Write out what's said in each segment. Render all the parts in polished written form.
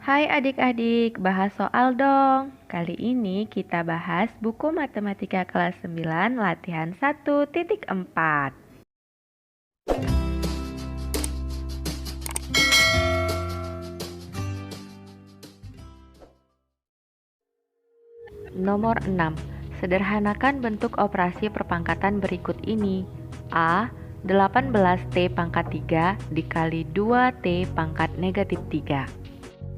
Hai adik-adik, bahas soal dong. Kali ini kita bahas buku matematika kelas 9 latihan 1.4. Nomor 6. Sederhanakan bentuk operasi perpangkatan berikut ini. A. 18T pangkat 3 dikali 2T pangkat negatif 3.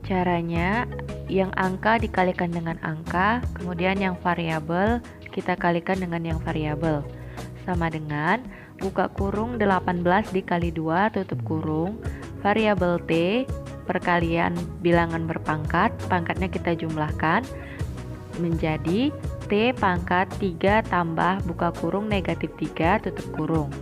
Caranya, yang angka dikalikan dengan angka, kemudian yang variabel kita kalikan dengan yang variabel. Sama dengan buka kurung 18 dikali 2 tutup kurung, variabel T perkalian bilangan berpangkat, pangkatnya kita jumlahkan menjadi T pangkat 3 tambah buka kurung negatif 3 tutup kurung.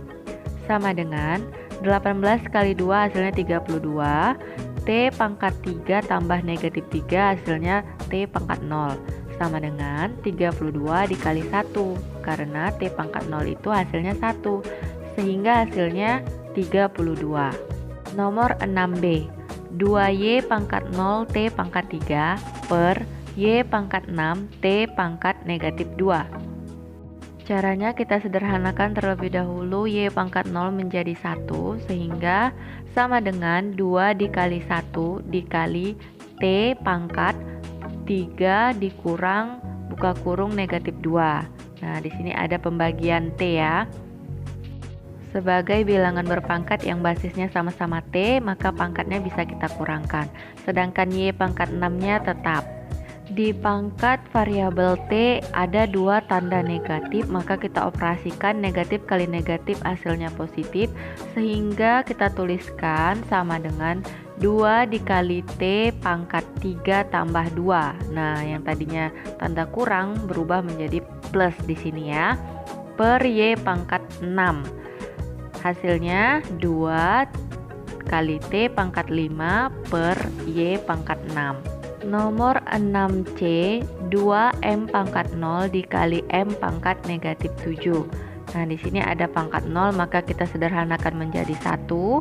Sama dengan 18 kali 2 hasilnya 32, T pangkat 3 tambah negatif 3 hasilnya T pangkat 0. Sama dengan 32 dikali 1, karena T pangkat 0 itu hasilnya 1, sehingga hasilnya 32. Nomor 6B, 2Y pangkat 0 T pangkat 3 per Y pangkat 6 T pangkat negatif 2. Caranya kita sederhanakan terlebih dahulu Y pangkat 0 menjadi 1, sehingga sama dengan 2 dikali 1 dikali T pangkat 3 dikurang buka kurung negatif 2. Nah, di sini ada pembagian T ya. Sebagai bilangan berpangkat yang basisnya sama-sama T, maka pangkatnya bisa kita kurangkan. Sedangkan Y pangkat 6-nya tetap. Di pangkat variabel T ada 2 tanda negatif, maka kita operasikan negatif kali negatif hasilnya positif, sehingga kita tuliskan sama dengan 2 dikali T pangkat 3 tambah 2. Nah, yang tadinya tanda kurang berubah menjadi plus di sini ya, per Y pangkat 6. Hasilnya 2 kali T pangkat 5 per Y pangkat 6. Nomor 6C, 2M pangkat 0 dikali M pangkat negatif 7. Nah, di sini ada pangkat 0, maka kita sederhanakan menjadi 1.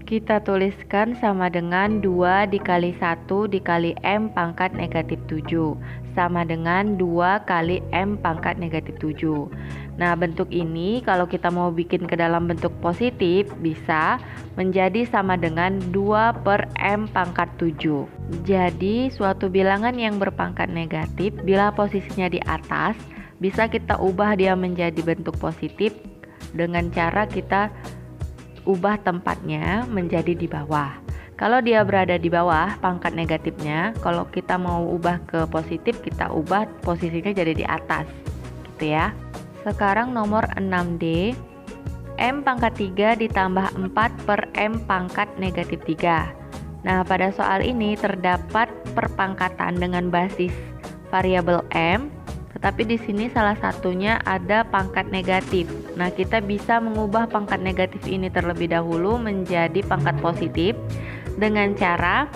Kita tuliskan sama dengan 2 dikali 1 dikali M pangkat negatif 7. Sama dengan 2 kali M pangkat negatif 7. Nah, bentuk ini kalau kita mau bikin ke dalam bentuk positif, bisa menjadi sama dengan 2 per M pangkat 7. Jadi, suatu bilangan yang berpangkat negatif, bila posisinya di atas, bisa kita ubah dia menjadi bentuk positif dengan cara kita ubah tempatnya menjadi di bawah. Kalau dia berada di bawah pangkat negatifnya, kalau kita mau ubah ke positif, kita ubah posisinya jadi di atas, gitu ya. Sekarang nomor 6D, M pangkat 3 ditambah 4 per M pangkat negatif 3. Nah, pada soal ini terdapat perpangkatan dengan basis variabel M, tetapi di sini salah satunya ada pangkat negatif. Nah, kita bisa mengubah pangkat negatif ini terlebih dahulu menjadi pangkat positif dengan cara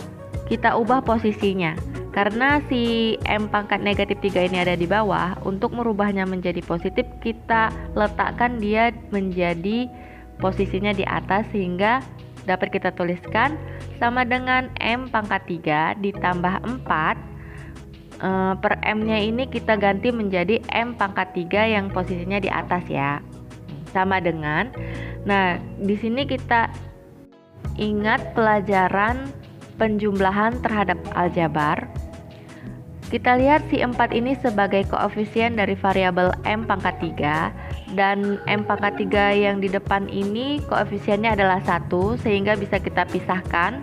kita ubah posisinya. Karena si M pangkat negatif 3 ini ada di bawah, untuk merubahnya menjadi positif kita letakkan dia menjadi posisinya di atas, sehingga dapat kita tuliskan sama dengan M pangkat 3 ditambah 4 per M-nya ini kita ganti menjadi M pangkat 3 yang posisinya di atas ya. Sama dengan, nah di sini kita ingat pelajaran penjumlahan terhadap aljabar. Kita lihat si 4 ini sebagai koefisien dari variabel M pangkat 3, dan M pangkat 3 yang di depan ini koefisiennya adalah 1, sehingga bisa kita pisahkan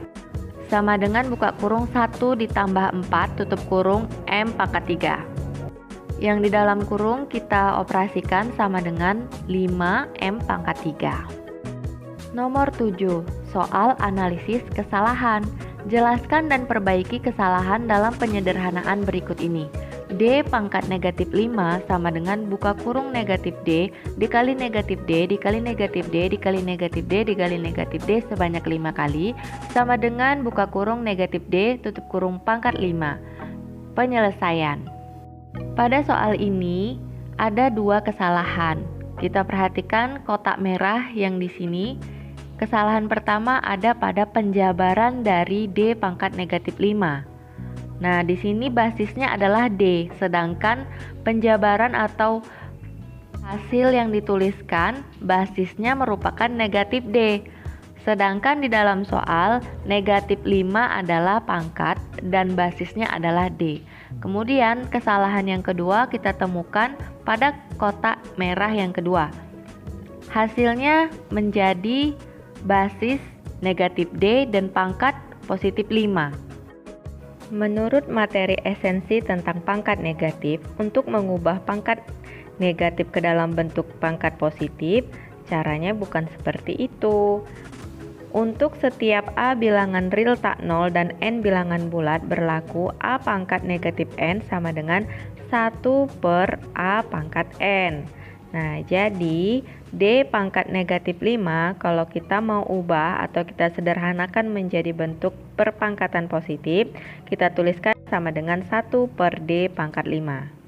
sama dengan buka kurung 1 ditambah 4 tutup kurung M pangkat 3. Yang di dalam kurung kita operasikan sama dengan 5M pangkat 3. Nomor 7, soal analisis kesalahan. Jelaskan dan perbaiki kesalahan dalam penyederhanaan berikut ini. D pangkat negatif 5 sama dengan buka kurung negatif D dikali negatif D dikali negatif D dikali negatif D dikali negatif D sebanyak 5 kali, sama dengan buka kurung negatif D tutup kurung pangkat 5. Penyelesaian. Pada soal ini ada 2 kesalahan. Kita perhatikan kotak merah yang di sini. Kesalahan pertama ada pada penjabaran dari D pangkat negatif 5. Nah, di sini basisnya adalah D, sedangkan penjabaran atau hasil yang dituliskan basisnya merupakan negatif D. Sedangkan di dalam soal, negatif 5 adalah pangkat dan basisnya adalah D. Kemudian kesalahan yang kedua kita temukan pada kotak merah yang kedua. Hasilnya menjadi basis negatif D dan pangkat positif 5. Menurut materi esensi tentang pangkat negatif, untuk mengubah pangkat negatif ke dalam bentuk pangkat positif, caranya bukan seperti itu. Untuk setiap A bilangan real tak 0 dan N bilangan bulat berlaku A pangkat negatif N sama dengan 1 per A pangkat N. Nah, jadi D pangkat negatif 5 kalau kita mau ubah atau kita sederhanakan menjadi bentuk perpangkatan positif, kita tuliskan sama dengan 1 per D pangkat 5.